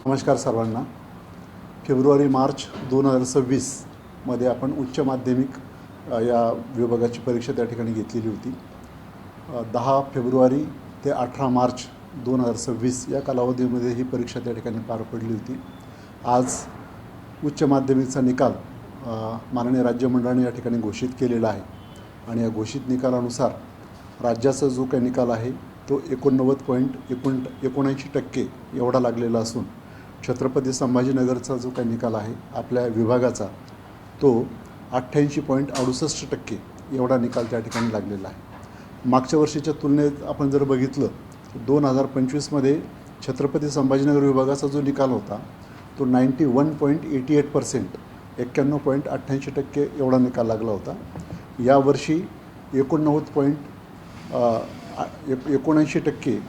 नमस्कार सर्वांना. फेब्रुवारी-मार्च 2026 मध्ये आपण उच्च माध्यमिक या विभागाची परीक्षा त्या ठिकाणी घेतलेली होती. 10 फेब्रुवारी ते 18 मार्च 2026 या कालावधीमध्ये ही परीक्षा त्या ठिकाणी पार पडली होती. आज उच्च माध्यमिकचा निकाल माननीय राज्यमंडळाने या ठिकाणी घोषित केलेला आहे आणि या घोषित निकालानुसार राज्याचा जो काही निकाल आहे तो 89.79% एवढा लागलेला असून छत्रपती संभाजीनगरचा जो काही निकाल आहे आपल्या विभागाचा तो 88.68% एवढा निकाल त्या ठिकाणी लागलेला आहे. मागच्या वर्षीच्या तुलनेत आपण जर बघितलं 2025मध्ये छत्रपती संभाजीनगर विभागाचा जो निकाल होता तो 91.88% 91.88% एवढा निकाल लागला होता. यावर्षी 79%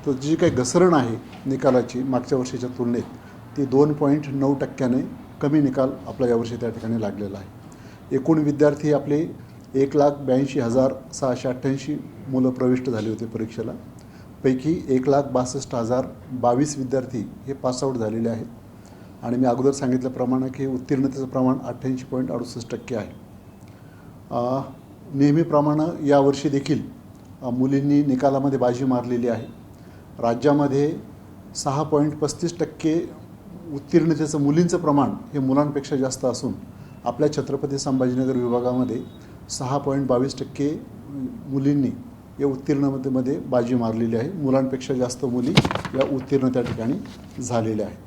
तर जी काही घसरण आहे निकालाची मागच्या वर्षीच्या तुलनेत ती 2.9% कमी निकाल आपला यावर्षी त्या ठिकाणी लागलेला आहे. एकूण विद्यार्थी आपले 1,82,688 मुलं प्रविष्ट झाले होते परीक्षेला. पैकी 1,62,022 विद्यार्थी हे पासआउट झालेले आहेत आणि मी अगोदर सांगितल्याप्रमाणे की उत्तीर्णतेचं प्रमाण 88.68% आहे. नेहमीप्रमाणे यावर्षी देखील मुलींनी निकालामध्ये बाजी मारलेली आहे. राज्यामध्ये 6.35% उत्तीर्णतेचं मुलींचं प्रमाण हे मुलांपेक्षा जास्त असून आपल्या छत्रपती संभाजीनगर विभागामध्ये 6.22% मुलींनी या उत्तीर्णतेमध्ये बाजी मारलेली आहे. मुलांपेक्षा जास्त मुली या उत्तीर्ण त्या ठिकाणी झालेल्या आहेत.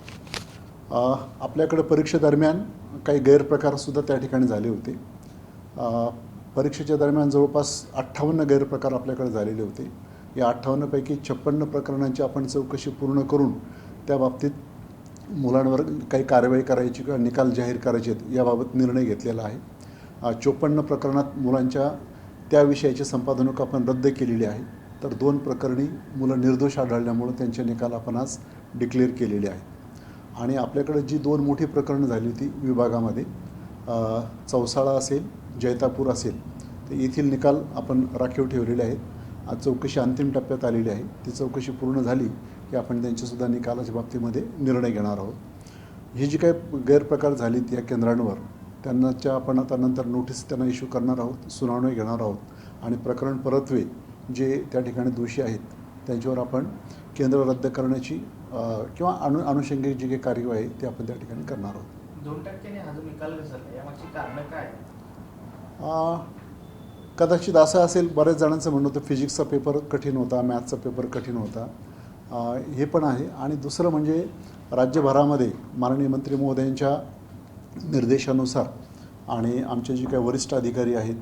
आपल्याकडे परीक्षेदरम्यान काही गैरप्रकारसुद्धा त्या ठिकाणी झाले होते. परीक्षेच्या दरम्यान जवळपास 58 गैरप्रकार आपल्याकडे झालेले होते. या 58 पैकी 56 प्रकरणांची आपण चौकशी पूर्ण करून त्या बाबतीत मुलांवर काही कारवाई करायची किंवा निकाल जाहीर करायचे याबाबत निर्णय घेतलेला आहे. 54 प्रकरणात मुलांच्या त्या विषयाची संपादनक आपण रद्द केलेली आहे. तर 2 प्रकरणी मुलं निर्दोष आढळल्यामुळे त्यांचे निकाल आपण आज डिक्लेअर केलेले आहेत. आणि आपल्याकडे जी 2 मोठी प्रकरणं झाली होती विभागामध्ये चौसाळा असेल जैतापूर असेल तर येथील निकाल आपण राखीव ठेवलेले आहेत. आज चौकशी अंतिम टप्प्यात आलेली आहे. ती चौकशी पूर्ण झाली की आपण त्यांच्यासुद्धा निकालाच्या बाबतीमध्ये निर्णय घेणार आहोत. ही जी काही गैरप्रकार झालीत या केंद्रांवर त्यांनाच्या आपण आता नंतर नोटीस त्यांना इश्यू करणार आहोत, सुनावणी घेणार आहोत आणि प्रकरण परत्वे जे त्या ठिकाणी दोषी आहेत त्यांच्यावर आपण केंद्र रद्द करण्याची किंवा अनुषंगिक जी काही कार्यवाही आहे ती आपण त्या ठिकाणी करणार आहोत. 2% हा जो निकाल झाला यामागची कारणं काय? कदाचित असं असेल, बऱ्याच जणांचं म्हणणं होतं फिजिक्सचा पेपर कठीण होता, मॅथ्सचा पेपर कठीण होता, हे पण आहे. आणि दुसरं म्हणजे राज्यभरामध्ये माननीय मंत्री महोदयांच्या निर्देशानुसार आणि आमचे जे काही वरिष्ठ अधिकारी आहेत,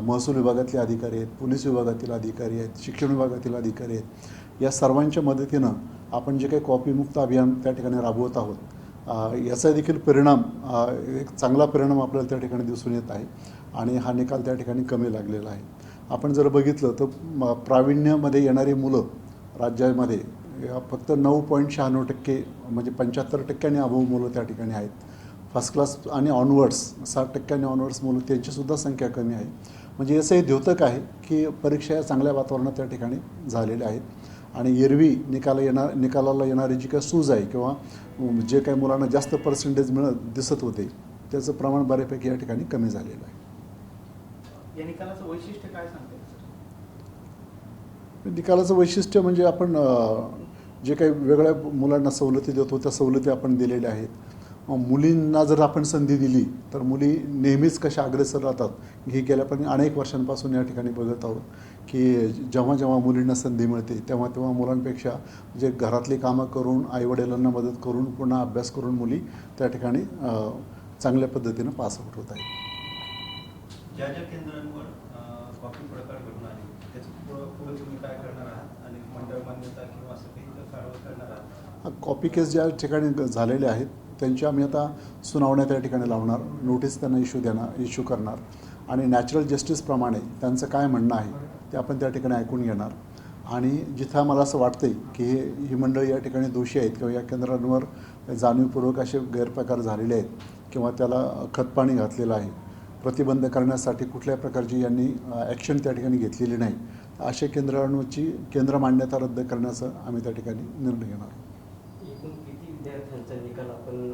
महसूल विभागातले अधिकारी आहेत, पोलीस विभागातील अधिकारी आहेत, शिक्षण विभागातील अधिकारी आहेत, या सर्वांच्या मदतीनं आपण जे काही कॉपीमुक्त अभियान त्या ठिकाणी राबवत आहोत याचा देखील परिणाम एक चांगला परिणाम आपल्याला त्या ठिकाणी दिसून येत आहे आणि हा निकाल त्या ठिकाणी कमी लागलेला आहे. आपण जर बघितलं तर प्रावीण्यामध्ये येणारी मुलं राज्यामध्ये फक्त 9.96% म्हणजे 75% अभाव मुलं त्या ठिकाणी आहेत. फर्स्ट क्लास आणि ऑनवर्ड्स 60% ऑनवर्ड्स मुलं त्यांचीसुद्धा संख्या कमी आहे. म्हणजे याचं हे द्योतक आहे की परीक्षा या चांगल्या वातावरणात त्या ठिकाणी झालेल्या आहेत आणि एरवी निकालाला येणारी जी काही सूज आहे किंवा जे काही मुलांना जास्त पर्सेंटेज दिसत होते त्याचं प्रमाण बऱ्यापैकी या ठिकाणी कमी झालेलं आहे. या निकालाचं वैशिष्ट्य काय सांगते? निकालाचं वैशिष्ट्य म्हणजे आपण जे काही वेगळ्या मुलांना सवलती देतो त्या सवलती आपण दिलेल्या आहेत. मुलींना जर आपण संधी दिली तर मुली नेहमीच कशा अग्रेसर राहतात हे गेल्या पण अनेक वर्षांपासून या ठिकाणी बघत आहोत की जेव्हा जेव्हा मुलींना संधी मिळते तेव्हा तेव्हा मुलांपेक्षा जे घरातली कामं करून आईवडिलांना मदत करून पुन्हा अभ्यास करून मुली त्या ठिकाणी चांगल्या पद्धतीनं पासआउट होत आहेत. ज्या ज्या केंद्रांवर कॉपी प्रकार घडून आले त्याचं पुढे तुम्ही काय करणार आहात आणि मंडळ मान्यता किंवा असं काही कारवाई करणार आहात? कॉपी केस ज्या ठिकाणी झालेले आहेत त्यांची आम्ही आता सुनावण्या त्या ठिकाणी लावणार, नोटीस त्यांना इश्यू करणार आणि नॅचरल जस्टिसप्रमाणे त्यांचं काय म्हणणं आहे ते आपण त्या ठिकाणी ऐकून घेणार आणि जिथं मला असं वाटतं की ही मंडळी या ठिकाणी दोषी आहेत किंवा या केंद्रांवर जाणीवपूर्वक असे गैरप्रकार झालेले आहेत किंवा त्याला खतपाणी घातलेलं आहे, प्रतिबंध करण्यासाठी कुठल्या प्रकारची यांनी ॲक्शन त्या ठिकाणी घेतलेली नाही, अशा केंद्रांवरची केंद्र मान्यता रद्द करण्याचा आम्ही त्या ठिकाणी निर्णय घेणार. एकूण किती विद्यार्थी विद्यार्थ्यांचा निकाल आपण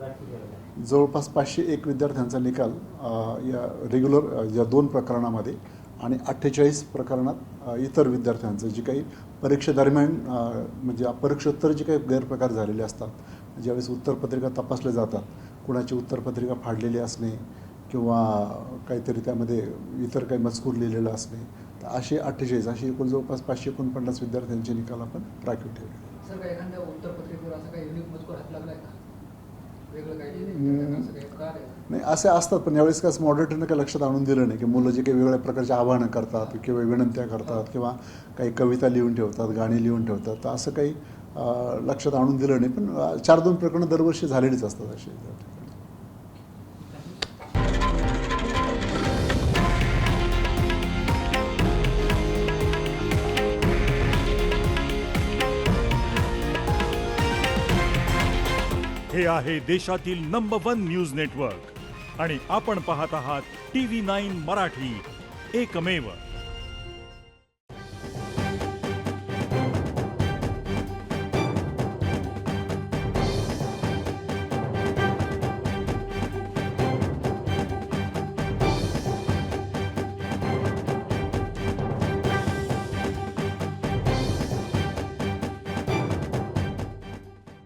राखीव ठेवला आहे. जवळपास 501 विद्यार्थ्यांचा निकाल या रेग्युलर या 2 प्रकरणामध्ये आणि 48 प्रकरणात इतर विद्यार्थ्यांचं जे काही परीक्षेदरम्यान म्हणजे परीक्षोत्तर जे काही गैरप्रकार झालेले असतात, ज्यावेळेस उत्तरपत्रिका तपासल्या जातात, कुणाची उत्तरपत्रिका फाडलेली असणे किंवा काहीतरी त्यामध्ये इतर काही मजकूर लिहिलेला असणे, तर असे 48 असे एकूण जवळपास 549 विद्यार्थ्यांचे निकाल आपण राखीव ठेवले. सर, काही एखाद्या उत्तरपत्रिकेवर असं काही युनिक मजकूर हात लागलाय का? वेगळं काही असं काही कार आहे? नाही, असे असतात, पण यावेळेस कसं मॉडरेटरनं काही लक्षात आणून दिलं नाही की मुलं जे काही वेगवेगळ्या प्रकारचे आवाहनं करतात किंवा विनंत्या करतात किंवा काही कविता लिहून ठेवतात, गाणी लिहून ठेवतात, तर असं काही लक्षात आणून दिलं नाही. पण 4-2 प्रकरणं दरवर्षी झालेलीच असतात अशी. हे आहे देशातील नंबर 1 न्यूज नेटवर्क आणि आपण पाहत आहात TV9 मराठी, एकमेव.